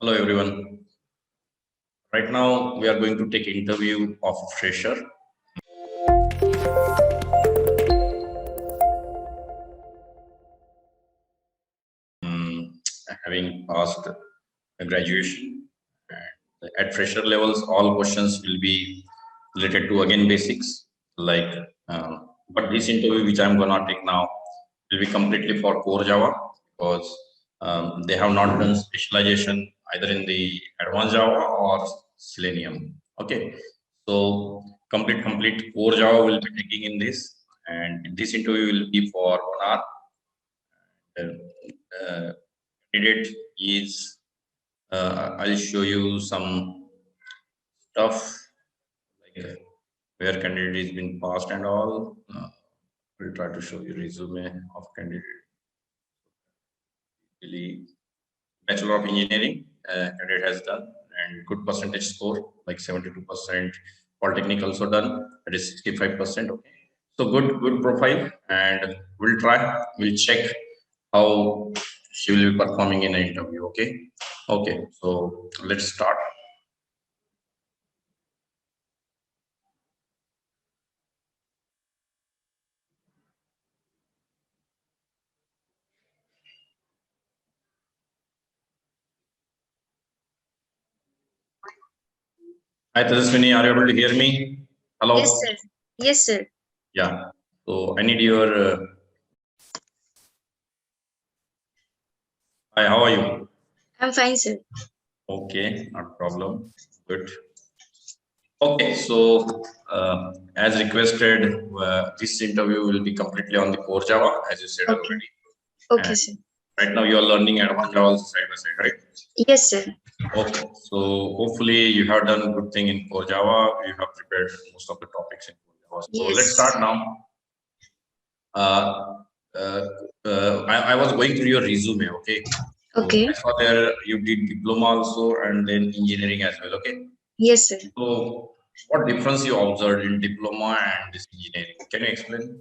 Hello everyone. Right now we are going to take interview of fresher. Having passed graduation, and at fresher levels, all questions will be related to again basics. But this interview which I'm gonna take now will be completely for core Java because they have not done specialization either in the advanced Java or Selenium. Okay, so complete core Java will be taking in this, and this interview will be for 1 hour. Candidate is I'll show you some stuff like where candidate is been passed and all. We'll try to show you resume of candidate. Really, Bachelor of Engineering candidate has done, and good percentage score like 72%. Polytechnic also done, that is 65%. Okay, so good profile, and we'll check how she will be performing in an interview. Okay, so let's start. Hi Tejaswini, are you able to hear me? Hello. Yes, sir. Yes, sir. Yeah, so I need your hi, how are you? I'm fine, sir. Okay, not a problem. Good. Okay, so as requested, this interview will be completely on the core Java, as you said already. Okay, And sir. right now you are learning advanced Java side by side, right? Yes, sir. Okay, so hopefully you have done a good thing in core Java. You have prepared most of the topics in core Java. So Yes. let's start now. I was going through your resume, okay? Okay. So I saw there you did diploma also and then engineering as well, okay? Yes, sir. So what difference you observed in diploma and this engineering? Can you explain?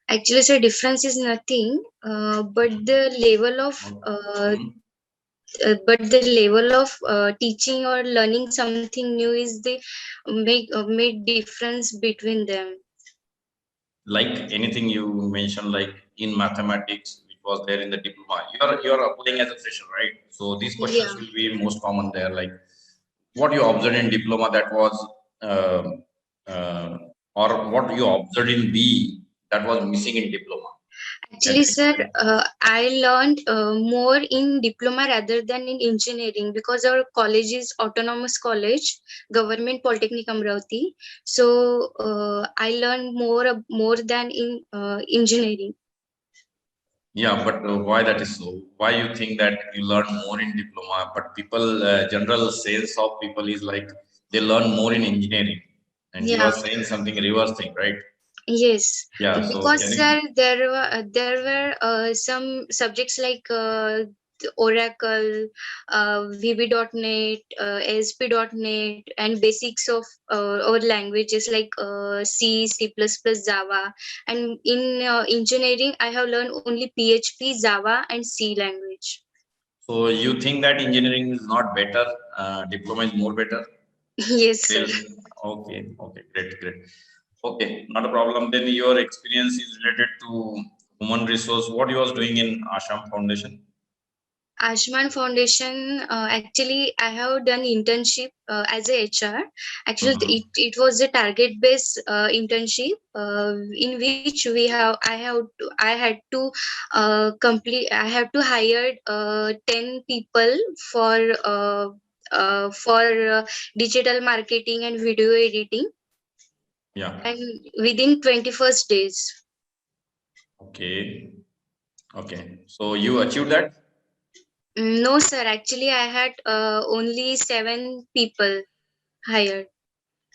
Actually, sir, difference is nothing, but the level of teaching or learning something new is the make difference between them. Like anything you mentioned, like in mathematics, which was there in the diploma. You're applying as a fresher, right? So these questions will be most common there. Like what you observed in diploma that was, or what you observed in B that was missing in diploma. Actually, sir, I learned more in diploma rather than in engineering because our college is autonomous college, government polytechnic Amravati. So I learned more than in engineering. Yeah, but why that is so? Why you think that you learn more in diploma, but people, general sense of people is like they learn more in engineering, and you are saying something reverse thing, right? Yes. Yeah. So Because sir, there were some subjects like Oracle, VB.NET, ASP.NET, and basics of our languages like C, C++, Java. And in engineering, I have learned only PHP, Java, and C language. So you think that engineering is not better, diploma is more better? Yes, sir. Okay, great. Okay, not a problem. Then your experience is related to human resource. What you was doing in Asham Foundation? Ashman Foundation, actually, I have done internship as a HR. Actually, it was a target-based internship in which I had to complete. I have to hire 10 people for digital marketing and video editing. Yeah. And within 21st days. Okay. So you achieved that? No, sir. Actually, I had only 7 people hired.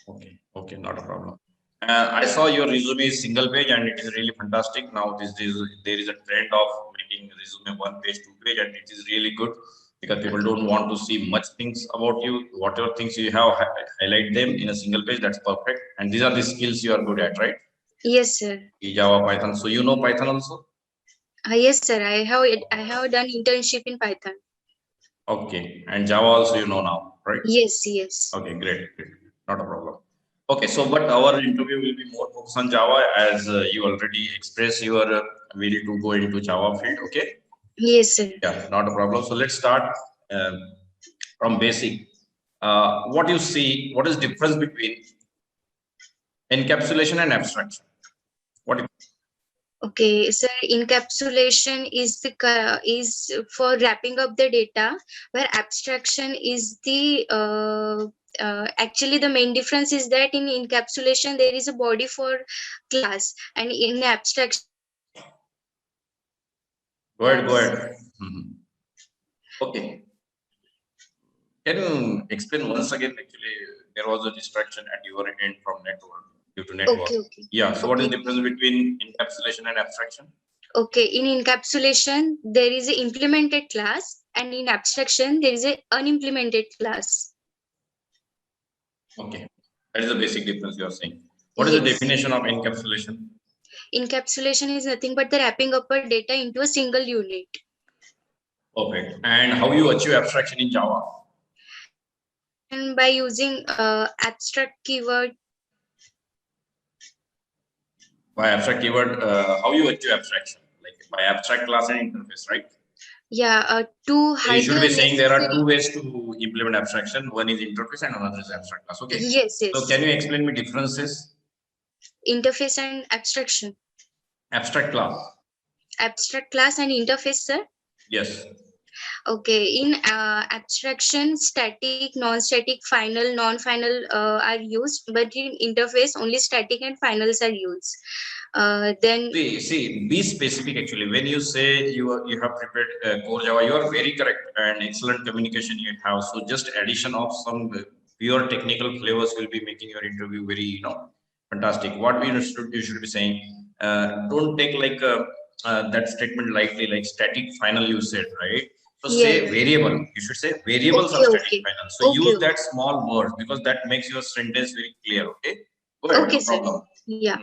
Okay, not a problem. I saw your resume is single page and it is really fantastic. Now there is a trend of making resume 1 page, 2 page, and it is really good because people don't want to see much things about you. Whatever things you have, highlight them in a single page. That's perfect. And these are the skills you are good at, right? Yes, sir. Java, Python. So you know Python also? Yes, sir. I have done internship in Python. Okay, and Java also you know now, right? Yes, yes. Okay, great, great, not a problem. Okay, so but our interview will be more focused on Java, as you already expressed your will to go into Java field. Okay. Yes, sir. Yeah, not a problem. So let's start from basic. What you see, what is difference between encapsulation and abstraction? What? Okay, so encapsulation is is for wrapping up the data, where abstraction is the actually the main difference is that in encapsulation there is a body for class, and in abstraction. Go ahead, go ahead. Okay. Can you explain once again? Actually, there was a distraction at your end from network due to network. Okay. Yeah. So, what is the difference between encapsulation and abstraction? Okay, in encapsulation there is an implemented class, and in abstraction there is an unimplemented class. Okay, that is the basic difference you are saying. What is the definition of encapsulation? Encapsulation is nothing but the wrapping up of data into a single unit. Perfect. And how you achieve abstraction in Java? And by using abstract keyword. By abstract keyword, how you achieve abstraction? Like by abstract class and interface, right? Yeah, to hide. You should be saying there are two ways to implement abstraction. One is interface and another is abstract class. Okay. Yes, yes. So can you explain me differences? Interface and abstraction. Abstract class. Abstract class and interface, sir? Yes. Okay, in abstraction, static, non-static, final, non-final are used, but in interface, only static and finals are used. Then be specific. Actually, when you say you have prepared core Java, you are very correct and excellent communication you have. So just addition of some pure technical flavors will be making your interview very fantastic. What you should be saying, don't take like that statement lightly, like static final you said, right? So say variable. You should say variables of static final. So use that small word because that makes your sentence very clear. Okay. Go ahead, no problem. Yeah.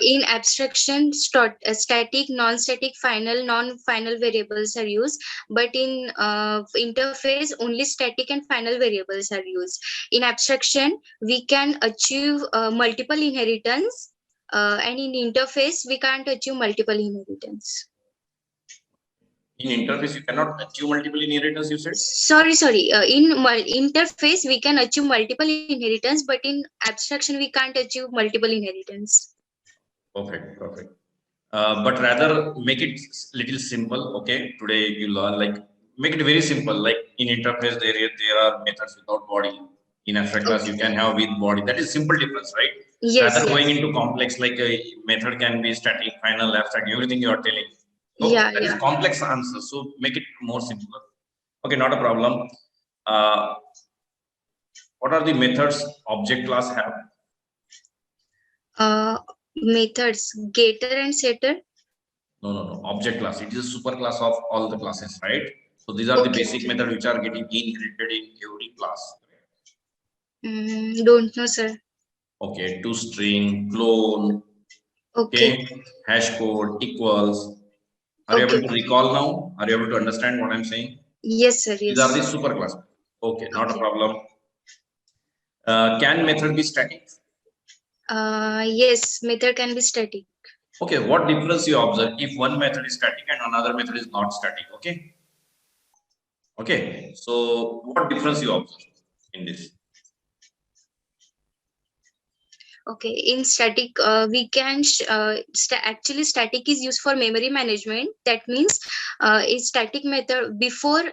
In abstraction, static, non-static, final, non-final variables are used, but in interface, only static and final variables are used. In abstraction, we can achieve multiple inheritance, and in interface, we can't achieve multiple inheritance. In interface, you cannot achieve multiple inheritance, you said? Sorry. In interface, we can achieve multiple inheritance, but in abstraction, we can't achieve multiple inheritance. Perfect. But rather make it little simple. Okay. Today you learn make it very simple. Like in interface, there are methods without body. In abstract class, you can have with body. That is simple difference, right? Yes. Rather going into complex, like a method can be static, final, abstract, everything you are telling. So that is complex answer. So make it more simple. Okay, not a problem. What are the methods object class have? Methods getter and setter. No. Object class. It is a super class of all the classes, right? So these are the basic methods which are getting inherited in every class. Don't know, sir. Okay, toString, clone. Okay. Hash code equals. Are you able to recall now? Are you able to understand what I'm saying? Yes, sir. Yes. These are the super class. Okay, not a problem. Can method be static? Yes, method can be static. Okay, what difference you observe if one method is static and another method is not static? Okay, so what difference you observe in this? Okay, in static, we can actually static is used for memory management. That means a static method before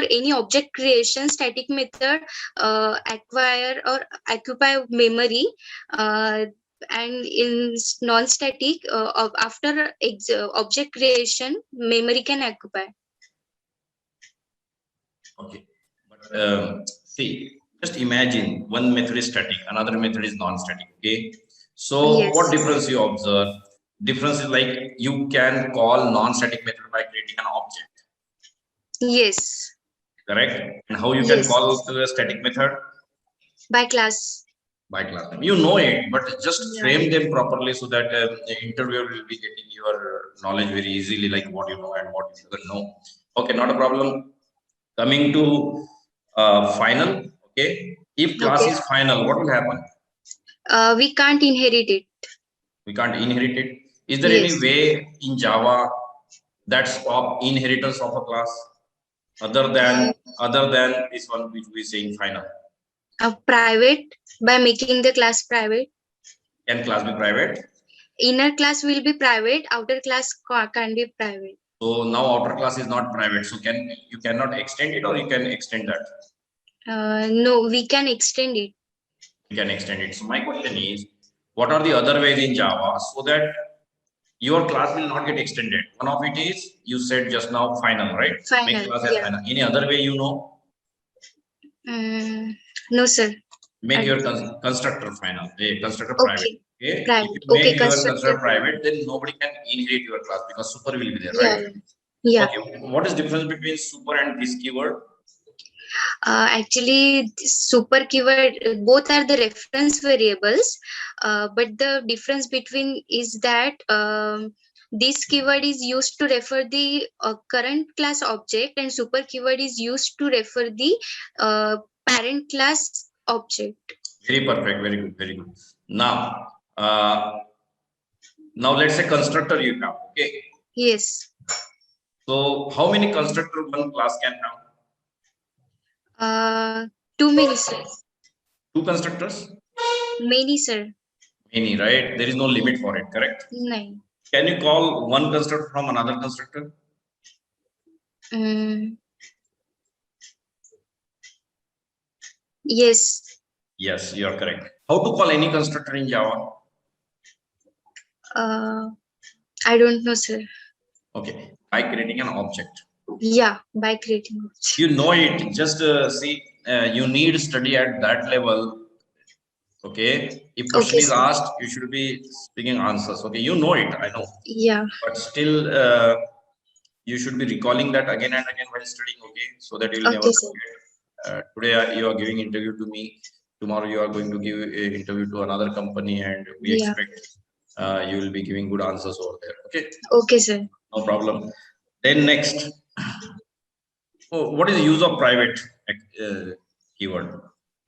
any object creation, static method acquire or occupy memory. And in non-static, after object creation, memory can occupy. Okay, but see, just imagine one method is static, another method is non-static. Okay, so what difference you observe? Difference is like you can call non-static method by creating an object. Yes. Correct. And how you can call to a static method? By class. By class. You know it, but just frame them properly so that the interviewer will be getting your knowledge very easily, like what you know and what you don't know. Okay, not a problem. Coming to final, okay. If class is final, what will happen? We can't inherit it. We can't inherit it. Is there Yes. any way in Java that stop inheritance of a class other than this one which we saying final? Private, by making the class private. Can class be private? Inner class will be private, outer class can be private. So now outer class is not private. So you cannot extend it, or you can extend that? No, we can extend it. We can extend it. So my question is, what are the other ways in Java so that your class will not get extended? One of it is, you said just now, final, right? Final. Make class as final. Any other way you know? No, sir. Make your constructor final. Constructor private. Okay. Private. If you make your constructor constructor private, then nobody can inherit your class because super will be there, right? Yeah. Okay. What is the difference between super and this keyword? Actually, super keyword, both are the reference variables, but the difference between is that this keyword is used to refer the current class object, and super keyword is used to refer the parent class object. Very perfect. Very good. Very good. Now, let's say constructor you have. Okay. Yes. So how many constructor one class can have? Too many, sir. 2 constructors? Many, sir. Many, right? There is no limit for it, correct? No. Can you call one constructor from another constructor? Yes. Yes, you are correct. How to call any constructor in Java? I don't know, sir. Okay, by creating an object. Yeah, by creating object. You know it. Just see, you need study at that level. Okay, if question is asked, you should be speaking answers. Okay, you know it. I know. Yeah. But still, you should be recalling that again and again while studying. Okay, so that you will never forget. Today you are giving interview to me. Tomorrow you are going to give an interview to another company, and we expect you will be giving good answers over there. Okay. Okay, sir. No problem. Then next, what is the use of private keyword?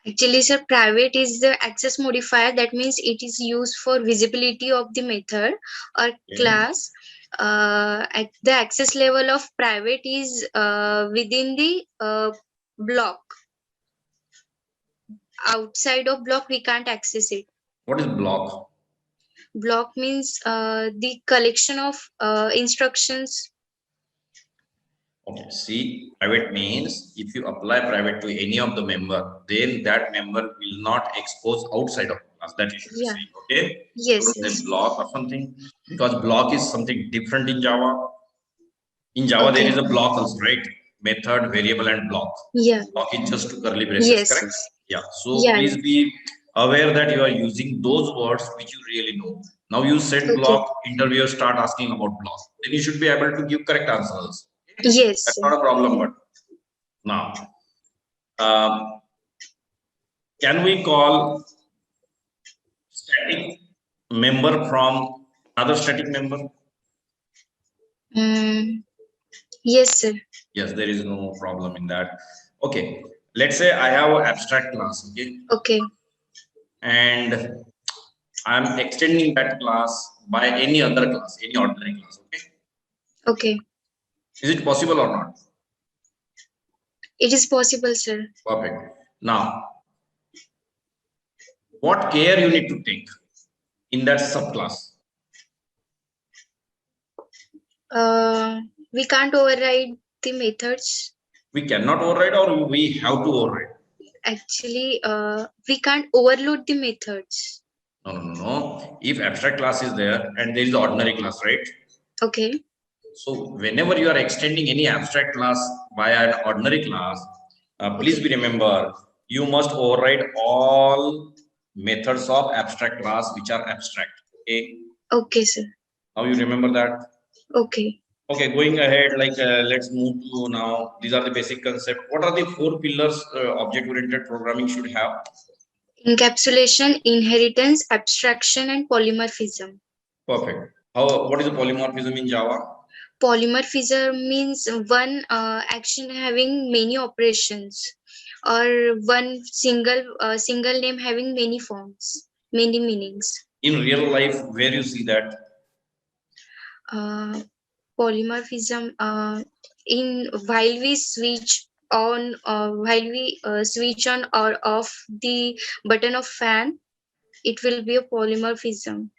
Actually, sir, private is the access modifier. That means it is used for visibility of the method or class. The access level of private is within the block. Outside of block, we can't access it. What is block? Block means the collection of instructions. Okay, see, private means if you apply private to any of the member, then that member will not expose outside of class. That you should be saying, okay? Yes. Then block or something, because block is something different in Java. In Java, there is a block also, right? Method, variable, and block. Yeah. Block is just two curly braces, correct? Yeah. So please be aware that you are using those words which you really know. Now you said block, interviewers start asking about block. Then you should be able to give correct answers. Yes. That's not a problem, but now, can we call static member from other static member? Yes, sir. Yes, there is no problem in that. Okay, let's say I have an abstract class, okay? Okay. And I'm extending that class by any other class, any ordinary class, okay? Okay. Is it possible or not? It is possible, sir. Perfect. Now, what care you need to take in that subclass? We can't override the methods. We cannot override, or we have to override? Actually, we can't overload the methods. No. If abstract class is there and there is ordinary class, right? Okay. So whenever you are extending any abstract class by an ordinary class, please be remember, you must override all methods of abstract class which are abstract. Okay. Okay, sir. Now you remember that. Okay. Okay, going ahead, let's move to now. These are the basic concepts. What are the 4 pillars object-oriented programming should have? Encapsulation, inheritance, abstraction, and polymorphism. Perfect. What is the polymorphism in Java? Polymorphism means one action having many operations, or one single name having many forms, many meanings. In real life, where you see that? Polymorphism in while we switch on switch on or off the button of fan, it will be a polymorphism.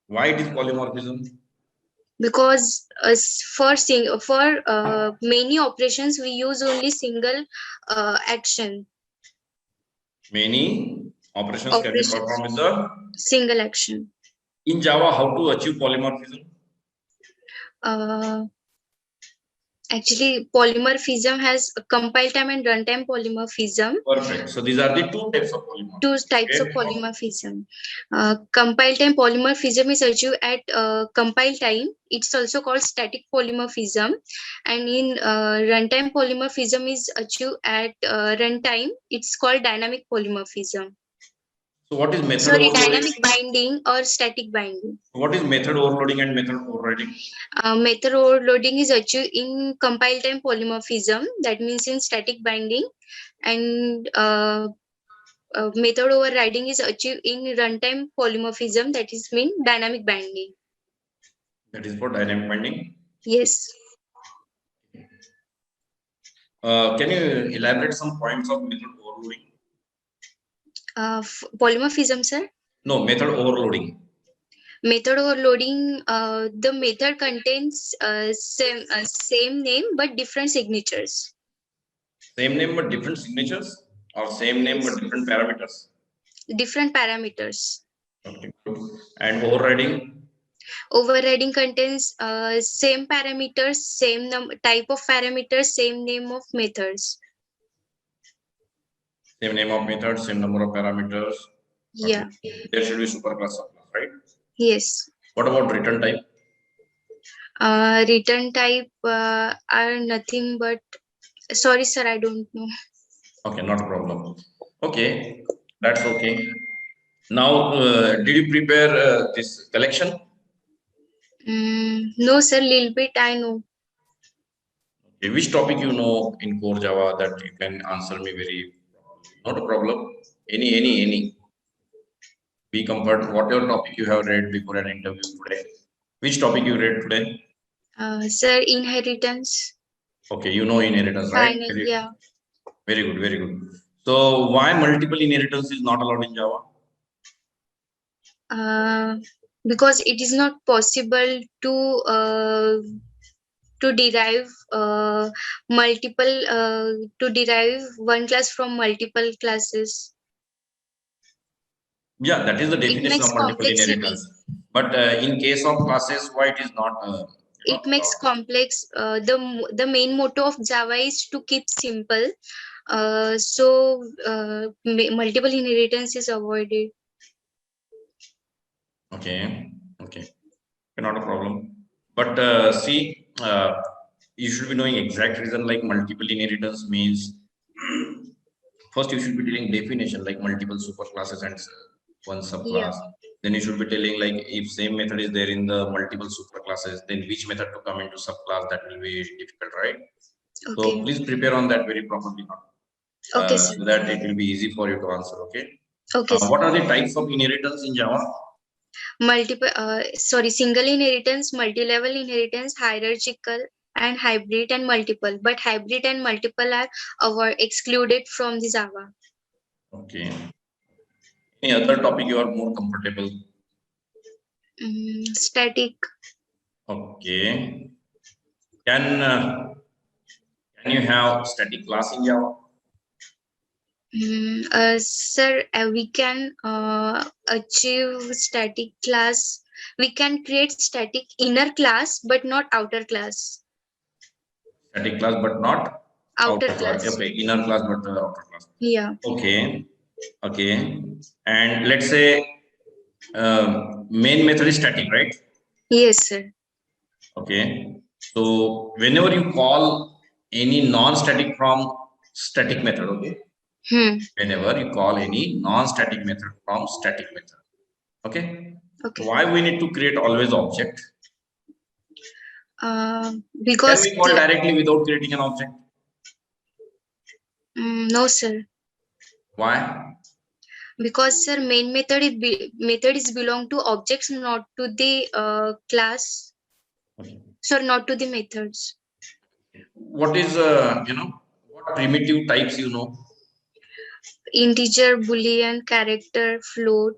Why it is polymorphism? Because for many operations we use only single action. Many operations can be performed with the single action. In Java, how to achieve polymorphism? Actually, polymorphism has a compile time and runtime polymorphism. Perfect. So these are the two types of polymorphism. Two types of polymorphism. Compile time polymorphism is achieved at compile time. It's also called static polymorphism. And in runtime polymorphism is achieved at runtime. It's called dynamic polymorphism. So what is method overloading? Dynamic binding or static binding. What is method overloading and method overriding? Method overloading is achieved in compile time polymorphism. That means in static binding. And method overriding is achieved in runtime polymorphism. That is mean dynamic binding. That is for dynamic binding? Yes. Can you elaborate some points of method overloading? Polymorphism, sir? No, method overloading. Method overloading, the method contains same name but different signatures. Same name but different signatures, or same name but different parameters? Different parameters. Okay. And overriding? Overriding contains same parameters, same type of parameters, same name of methods. Same name of method, same number of parameters. Yeah. Okay. There should be superclass, subclass, right? Yes. What about return type? Return type are nothing but, sorry sir, I don't know. Okay, not a problem. Okay, that's okay. Now, did you prepare this collection? No sir, little bit I know. Okay, which topic you know in core Java that you can answer me very, not a problem. Any. Be comfort. Whatever topic you have read before an interview today. Which topic you read today? Sir, inheritance. Okay, you know inheritance, right? Yeah. Very good, very good. So why multiple inheritance is not allowed in Java? Because it is not possible to derive one class from multiple classes. Yeah, that is the definition of multiple inheritance. But in case of classes, why it is not? It makes complex. The main motto of Java is to keep simple. So multiple inheritance is avoided. Okay. Not a problem. But see, you should be knowing exact reason like multiple inheritance means. First, you should be telling definition like multiple superclasses and one subclass. Yeah. Then you should be telling like if same method is there in the multiple superclasses, then which method to come into subclass, that will be difficult, right? Okay. So please prepare on that very properly now. Okay, so that it will be easy for you to answer. Okay. Okay. What are the types of inheritance in Java? Single inheritance, multi-level inheritance, hierarchical, and hybrid and multiple. But hybrid and multiple are excluded from the Java. Okay. Any other topic you are more comfortable? Static. Okay. Can you have static class in Java? Sir, we can achieve static class. We can create static inner class, but not outer class. Static class, but not outer class. Okay, inner class, but outer class. Yeah. Okay. And let's say main method is static, right? Yes, sir. Okay. So whenever you call any non-static from static method, okay? Whenever you call any non-static method from static method, okay? Why we need to create always object? Because Can we call directly without creating an object? no, sir. Why? Because sir, main method is belong to objects, not to the class. Okay. So not to the methods. What is what primitive types you know? Integer, boolean, character, float.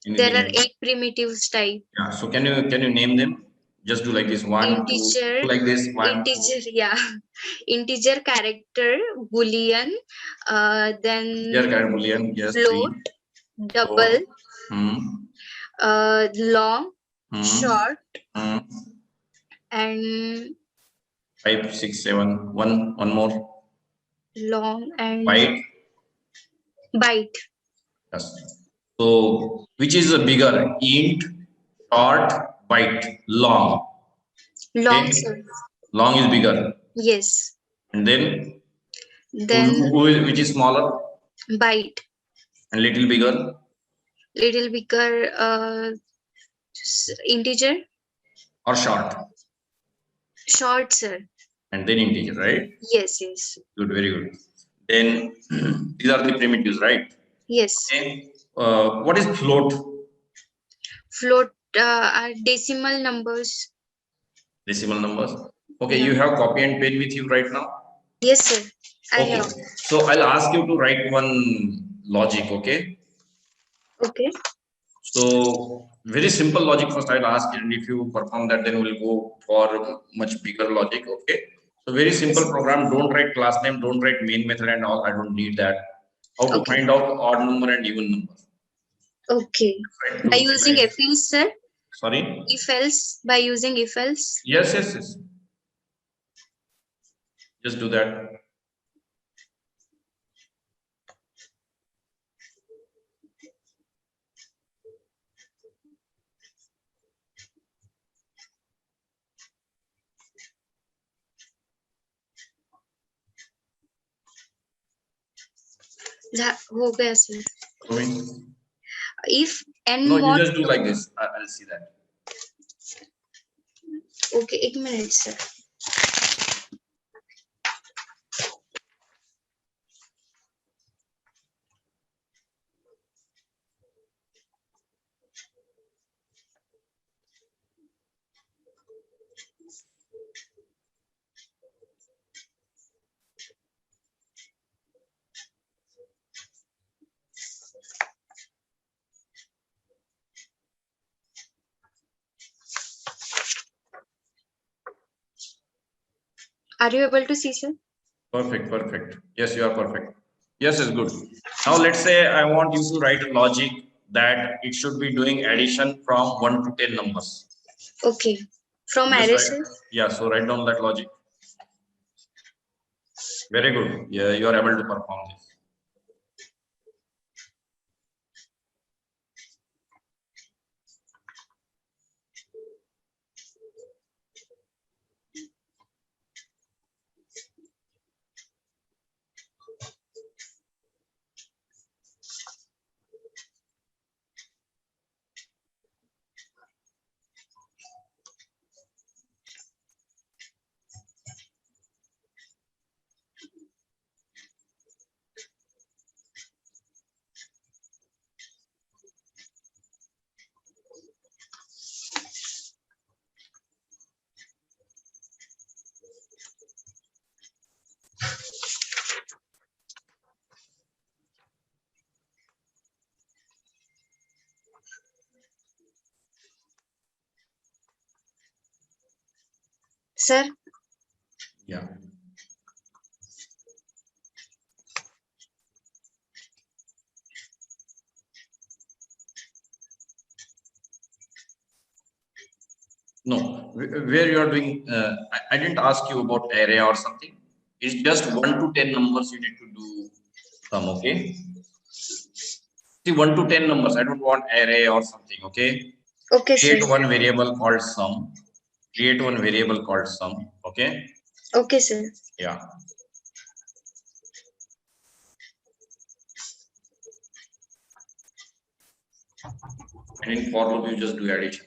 Anything There are else? 8 primitives type. Yeah. So can you name them? Just do like this, 1, 2, Integer, like this, 1, 2. integer, yeah. Integer, character, boolean, then Integer, character, boolean, yes, float, 3, double, 4, long, short, hmm, and 5, 6, 7, one more. long and Byte. byte. Yes. So which is a bigger? Int, short, byte, long. Long, Okay. sir. Long is bigger. Yes. And then Then which is smaller? byte. And little bigger? Little bigger, integer. Or short? Short, sir. And then integer, right? Yes, yes. Good, very good. Then these are the primitives, right? Yes. Okay. What is float? Float are decimal numbers. Decimal numbers. Okay, Yeah. you have copy and pen with you right now? Yes, sir. I Okay. have. So I'll ask you to write one logic, okay? Okay. So very simple logic first I'll ask, and if you perform that, then we'll go for much bigger logic, okay? So very simple program, don't write class name, don't write main method and all, I don't need that. How to find out odd number and even number? Okay. By using if else, sir? Sorry? If else, by using if else? Yes, yes, yes. Just do that. हो गया sir. If n No, you mod. just do like this. I'll see that. Okay, 1 minute, sir. Are you able to see, sir? Perfect, perfect. Yes, you are perfect. Yes, it's good. Now let's say I want you to write a logic that it should be doing addition from 1 to 10 numbers. Okay. From Just array, write, sir? yeah, so write down that logic. Very good. Yeah, you are able to perform this. Sir? Yeah. No, where you are doing, I didn't ask you about array or something. It's just 1 to 10 numbers you need to do some, okay? See, 1 to 10 numbers, I don't want array or something, okay? Okay, Create sir. one variable called sum. Create one variable called sum, okay? Okay, sir. Yeah. And in for loop, you just do addition.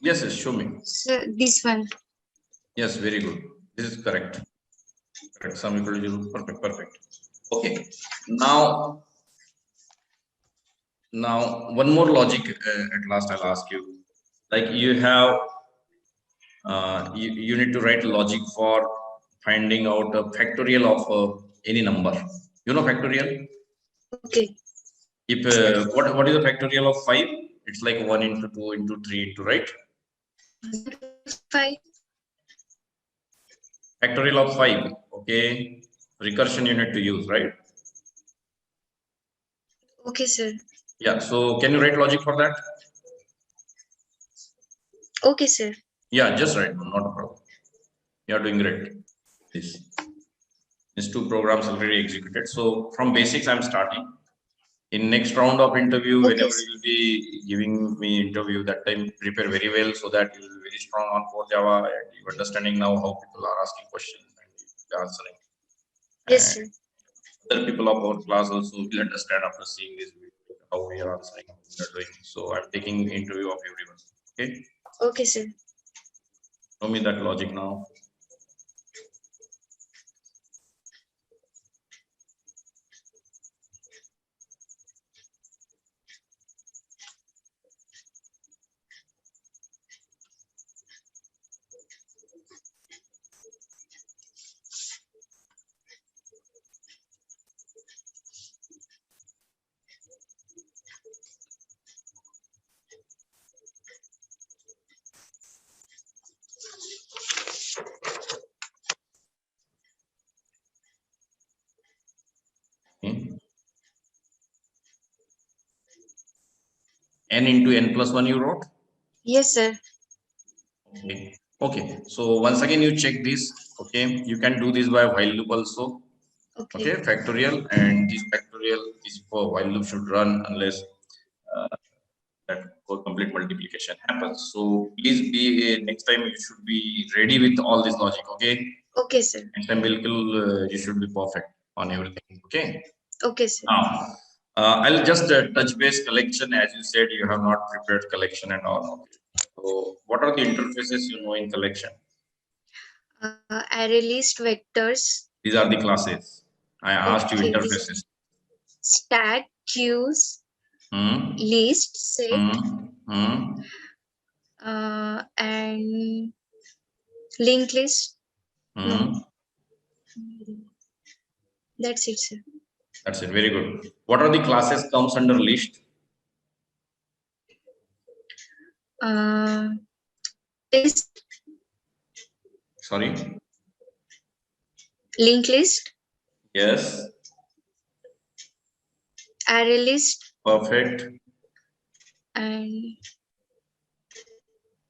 Yes, yes, show me. So this one. Yes, very good. This is correct. Correct. Sum equal to 0. Perfect, perfect. Okay. Now one more logic at last I'll ask you. Like you have, you need to write logic for finding out a factorial of any number. You know factorial? Okay. If what is the factorial of 5? It's like 1 into 2 into 3 into, right? 5. Factorial of 5. Okay. Recursion you need to use, right? Okay, sir. Yeah. So can you write logic for that? Okay, sir. Yeah, just write. Not a problem. You are doing great. These two programs already executed. So from basics, I'm starting. In next round of interview, Okay, whenever sir. you will be giving me interview, that time prepare very well so that you will be very strong on core Java and you understanding now how people are asking questions and you will be answering. Yes, sir. And other people of our class also will understand after seeing this video how we are answering, how we are doing. So I'm taking interview of everyone. Okay. Okay, sir. Show me that logic now. Okay. N into n plus 1 you wrote? Yes, sir. Okay. Okay. So once again you check this. Okay. You can do this by while loop also. Okay. Okay. Factorial, and this factorial is for while loop should run unless that for complete multiplication happens. So please be next time you should be ready with all this logic. Okay. Okay, sir. Next time you should be perfect on everything. Okay. Okay, sir. Now I'll just touch base collection. As you said, you have not prepared collection and all. Okay. So what are the interfaces you know in collection? Array list vectors. These are the classes. I asked you Okay. interfaces. Stack, queues, Hmm. list, set, Hmm. and linked list. No, that's it, sir. That's it. Very good. What are the classes comes under list? List, Sorry. linked list, Yes. array list, Perfect. and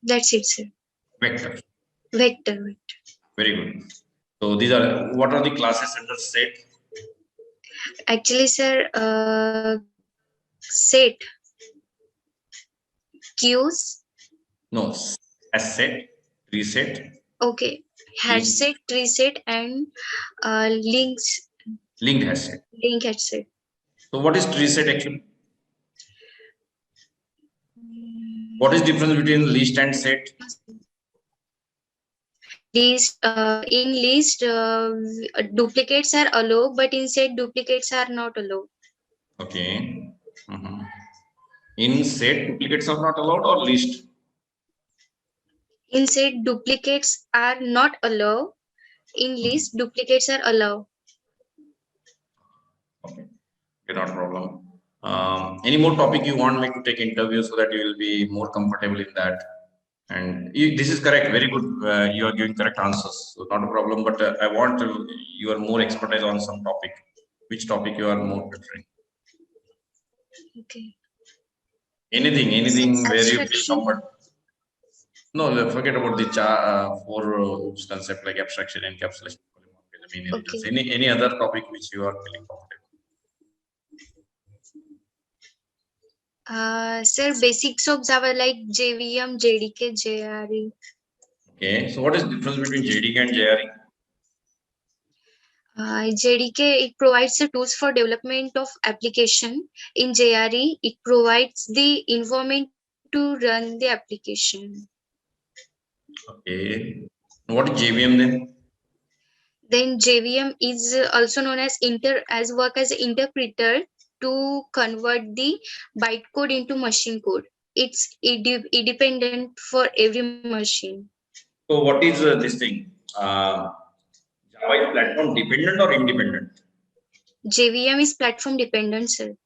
that's it, sir. Vector. Vector. Very good. So these are what are the classes under set? Actually, sir, set, queues. No, as set, reset. Okay. Hash set, tree set, and links. Linked hash set. Link hash set. So what is tree set actually? What is difference between list and set? List, in list, duplicates are allowed, but in set duplicates are not allowed. Okay. In set duplicates are not allowed or list? In set duplicates are not allowed. In list duplicates are allowed. Okay. Not a problem. Any more topic you want me to take interview so that you will be more comfortable in that? And this is correct. Very good. You are giving correct answers. So not a problem. But I want your more expertise on some topic. Which topic you are more preferring? Okay. Anything where you feel Abstraction. comfortable. No, forget about the four concept like abstraction, encapsulation, polymorphism, inheritance. Okay. Any other topic which you are feeling comfortable? Sir, basics of Java like JVM, JDK, JRE. Okay. So what is the difference between Jdk and Jre? JDK, it provides the tools for development of application. In JRE, it provides the environment to run the application. Okay. What is JVM then? Then JVM is also known as work as an interpreter to convert the bytecode into machine code. It's independent for every machine. So what is this thing? Java is platform dependent or independent? JVM is platform dependent, sir.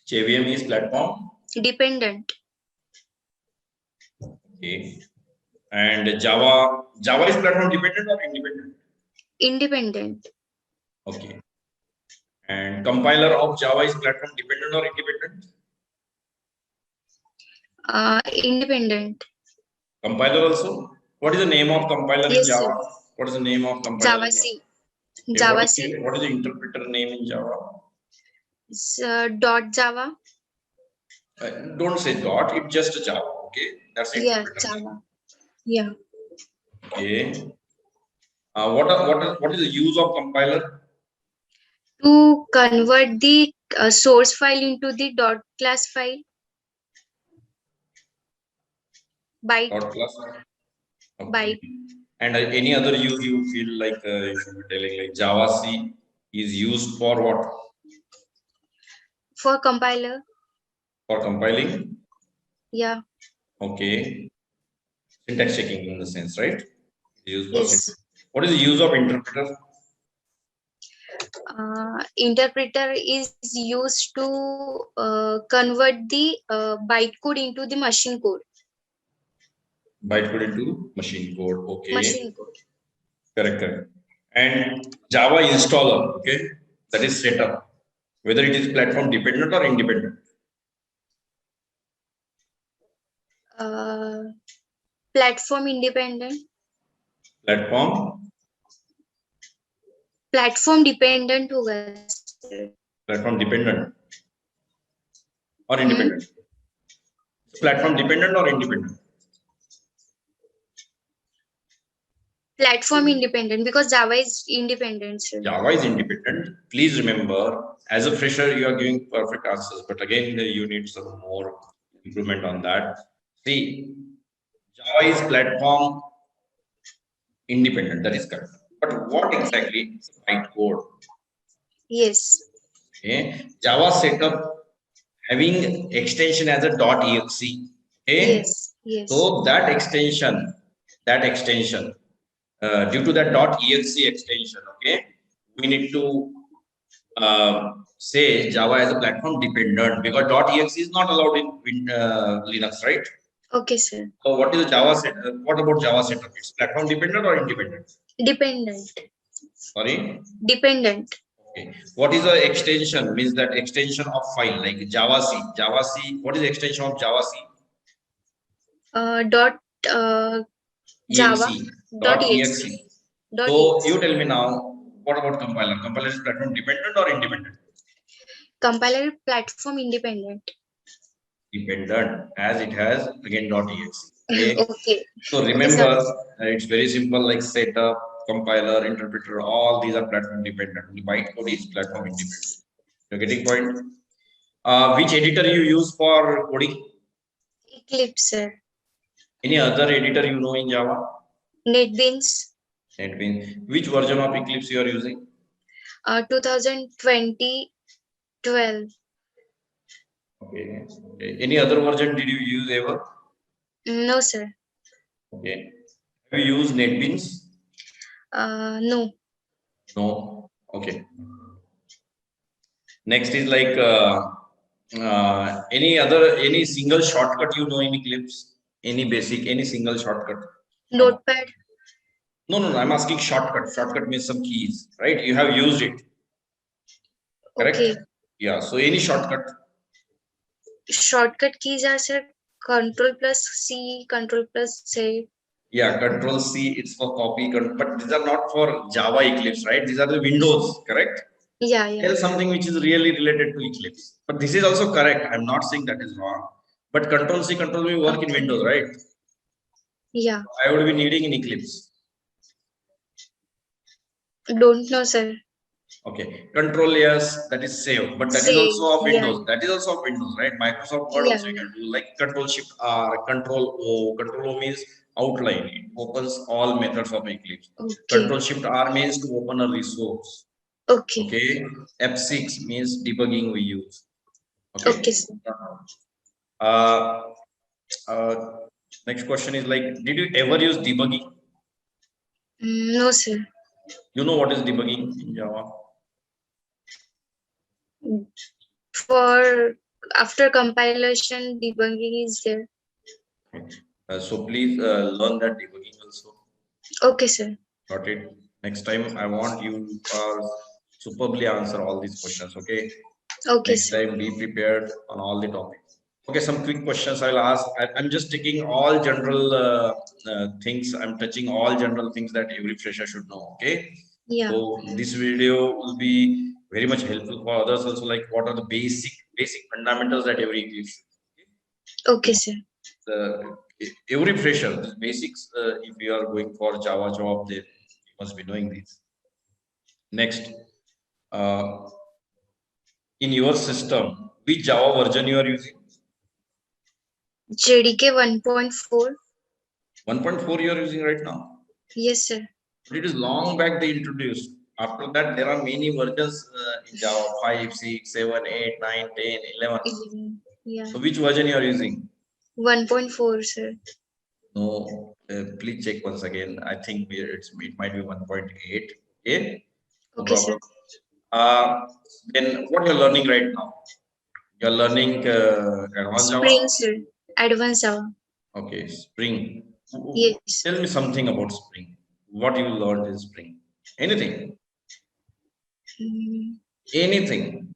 JVM is platform Dependent. Okay. And Java is platform dependent or independent? Independent. Okay. And compiler of Java is platform dependent or independent? Independent. Compiler also? What is the name of compiler in Yes, Java? sir. What is the name of compiler? Java C. Okay, Java C. What is the interpreter name in Java? It's, .java. Don't say dot, it's just Java. Okay, that's the Yeah, interpreter. Java. Yeah. Okay. What is the use of compiler? To convert the source file into the .class file. Byte. Class. Okay. Byte. And any other use you feel like you should be telling, like Java C is used for what? For compiler. For compiling? Yeah. Okay. Syntax checking in the sense, right? Used for Yes. syntax. What is the use of interpreter? Interpreter is used to convert the bytecode into the machine code. Bytecode into machine code. Okay. Machine code. Correct. And Java installer, okay, that is setup. Whether it is platform dependent or independent. Platform independent. Platform dependent होगा sir. Platform dependent or independent? Platform dependent or independent? Platform independent, because Java is independent, sir. Java is independent. Please remember, as a fresher, you are giving perfect answers, but again, you need some more improvement on that. See, Java is platform independent, that is correct. But what exactly is bytecode? Yes. Okay. Java setup having extension as a .exe. Okay. Yes. Yes. So that extension, due to that .exe extension, okay, we need to say Java as a platform dependent, because .exe is not allowed in Linux, right? Okay, sir. So what is the Java setup? What about Java setup? It's platform dependent or independent? Dependent. Sorry? Dependent. Okay. What is the extension? Means that extension of file like Java C. Java C. What is the extension of Java C? Java. .exe. So you tell me now, what about compiler? Compiler is platform dependent or independent? Compiler platform independent. Dependent, as it has again .exe. Okay. Okay. So remember, it's very simple, like setup, compiler, interpreter, all these are platform dependent. The bytecode is platform independent. You're getting point? Which editor you use for coding? Eclipse, sir. Any other editor you know in Java? NetBeans. Which version of Eclipse you are using? 2020, 12. Okay. Any other version did you use ever? No, sir. Okay. Have you used NetBeans? No. No. Okay. Next is like any single shortcut you know in Eclipse? Any single shortcut? Notepad. No. I'm asking shortcut. Shortcut means some keys, right? You have used it. Correct? Okay. Yeah. So any shortcut? Shortcut keys are, sir, Control+C, Control+C. Yeah, Control C, it's for copy, but these are not for Java Eclipse, right? These are the Windows, correct? Yeah. Tell something which is really related to Eclipse. But this is also correct. I'm not saying that is wrong. But Control C, Control V work in Windows, right? Yeah. I would be needing in Eclipse. Don't know, sir. Okay, control yes, that is save, but that is Save, also of yeah. Windows. That is also of Windows, right? Microsoft Word Yeah, also you can do like Control Shift R, Control O. Control O means outline. It opens all methods of Eclipse. okay. Control Shift R means to open a resource. Okay. Okay. F6 means debugging we use. Okay, Okay. sir. Uh, uh, Next question is like, did you ever use debugging? No, sir. You know what is debugging in Java? For after compilation, debugging is there. Okay. So please learn that debugging also. Okay, sir. Got it. Next time I want you superbly answer all these questions. Okay. Okay, Next sir. time be prepared on all the topics. Okay, some quick questions I'll ask. I'm just taking all general things. I'm touching all general things that every fresher should know. Okay. Yeah. So this video will be very much helpful for others also. Like what are the basic fundamentals that every Eclipse should. Okay, sir. Every fresher, the basics. If you are going for Java job, then you must be knowing these. Next, in your system, which Java version you are using? JDK 1.4. 1.4 you are using right now. Yes, sir. But it is long back they introduced. After that, there are many versions in Java 5, 6, 7, 8, 9, 10, 11. Yeah. So which version you are using? 1.4, sir. No, please check once again. I think it might be 1.8. Okay, no Okay, sir. problem. Then what you're learning right now? You're learning advanced Java. Spring, sir. Advanced Java. Okay, Spring. Yes. Tell me something about Spring. What you learned in Spring? Anything? Anything?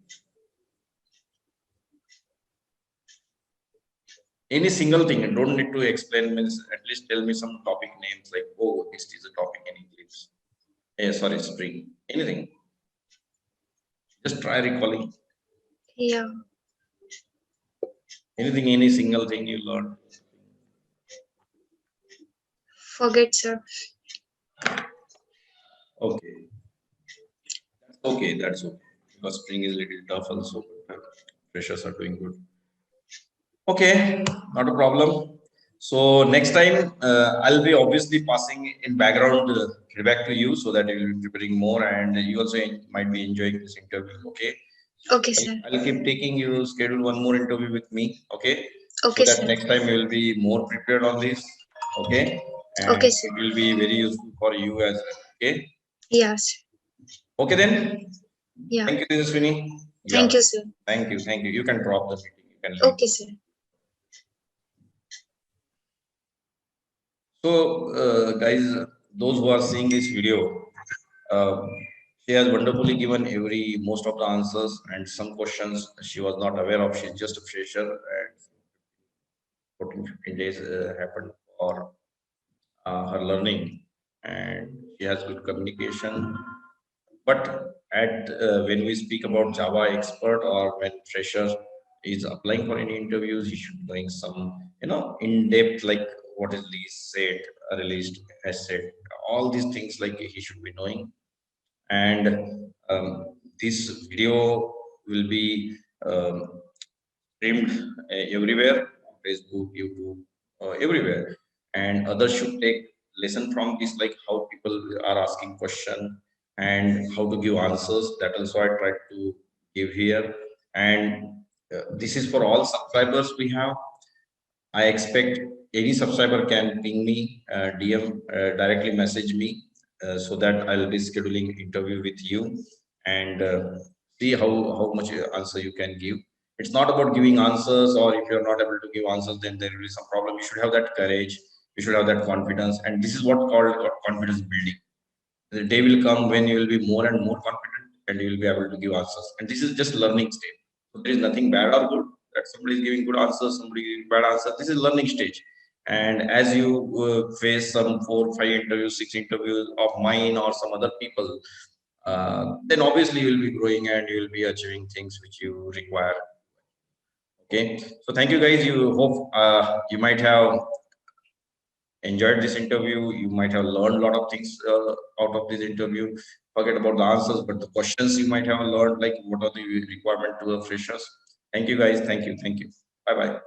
Any single thing. Don't need to explain. Means at least tell me some topic names like, oh, this is a topic in Eclipse. Sorry, Spring. Anything? Just try recalling. Yeah. Anything, any single thing you learned. Forget, sir. Okay. Okay, that's okay. Because Spring is a little tough also. Freshers are doing good. Okay, not a problem. So next time I'll be obviously passing in background feedback to you so that you will be preparing more and you also might be enjoying this interview. Okay. Okay, sir. I'll keep taking you schedule one more interview with me. Okay. Okay, So that sir. next time you will be more prepared on this. Okay. And okay, sir. it will be very useful for you as well. Okay. Yes. Okay then. Yeah. Thank you, Tejaswini. Thank you, sir. Thank you. Thank you. You can drop the meeting. You can leave. Okay, sir. So, guys, those who are seeing this video, she has wonderfully given most of the answers, and some questions she was not aware of. She's just a fresher, and 14, 15 days happened for her learning, and she has good communication. But when we speak about Java expert or when fresher is applying for any interviews, he should be doing some, in depth, like what is released, has said, all these things like he should be knowing. And this video will be streamed everywhere, Facebook, YouTube, everywhere. And others should take lesson from this, like how people are asking question and how to give answers. That also I tried to give here. And this is for all subscribers we have. I expect any subscriber can ping me, DM, directly message me, so that I'll be scheduling interview with you and see how much answer you can give. It's not about giving answers, or if you're not able to give answers, then there will be some problem. You should have that courage. You should have that confidence, and this is what called confidence building. The day will come when you will be more and more confident, and you will be able to give answers. And this is just learning stage. So there is nothing bad or good that somebody is giving good answers, somebody giving bad answers. This is learning stage. And as you face some 4, 5 interviews, 6 interviews of mine or some other people, then obviously you will be growing and you will be achieving things which you require. Okay. So thank you guys. You hope you might have enjoyed this interview. You might have learned a lot of things out of this interview. forget about the answers, but the questions you might have learned, like what are the requirement to the freshers. Thank you guys. Thank you. Bye bye.